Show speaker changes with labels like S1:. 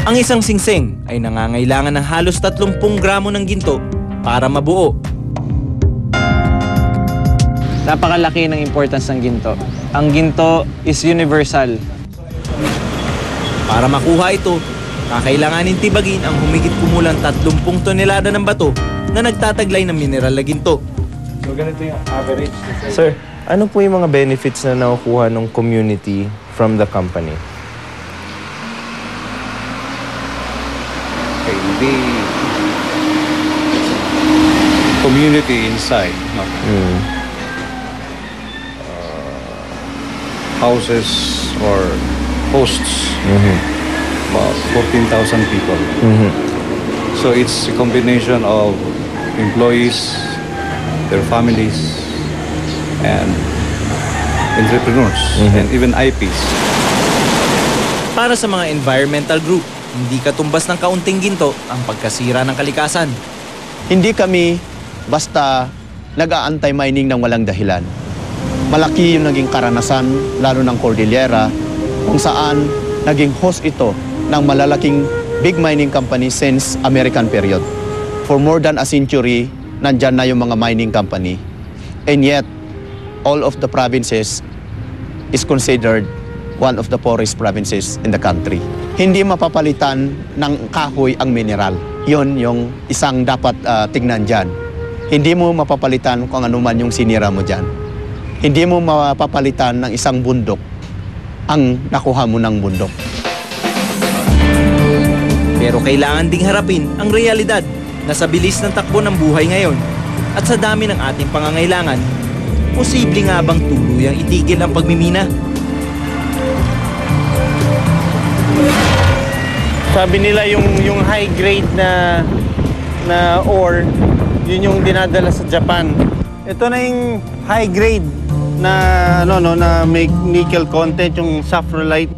S1: Ang isang singsing ay nangangailangan ng halos 30 gramo ng ginto para mabuo.
S2: Napakalaki ng importance ng ginto. Ang ginto is universal.
S1: Para makuha ito, kakailanganin tibagin ang humigit kumulang 30 tonelada ng bato na nagtataglay ng mineral na ginto.
S3: So ganito yung average. Sir, ano po yung mga benefits na nakukuha ng community from the company?
S4: Okay, the community inside, no? Houses or hosts about 14,000 people. So it's a combination of employees, their families, and entrepreneurs, and even IPs.
S1: Para sa mga environmental group, hindi katumbas ng kaunting ginto ang pagkasira ng kalikasan.
S5: Hindi kami basta nag-aantay-mining ng walang dahilan. Malaki yung naging karanasan, lalo ng Cordillera, kung saan naging host ito ng malalaking big mining company since American period. For more than a century, nandyan na yung mga mining company. And yet, all of the provinces is considered one of the poorest provinces in the country. Hindi mapapalitan ng kahoy ang mineral. Yun yung isang dapat tingnan dyan. Hindi mo mapapalitan kung ano man yung sinira mo dyan. Hindi mo mapapalitan ng isang bundok ang nakuha mo ng bundok.
S1: Pero kailangan ding harapin ang realidad na sa bilis ng takbo ng buhay ngayon at sa dami ng ating pangangailangan, posible nga bang tuluyang itigil ang pagmimina?
S6: Sabi nila yung high grade na ore, yun yung dinadala sa Japan. Ito na yung high grade na na may nickel content, yung saprolite.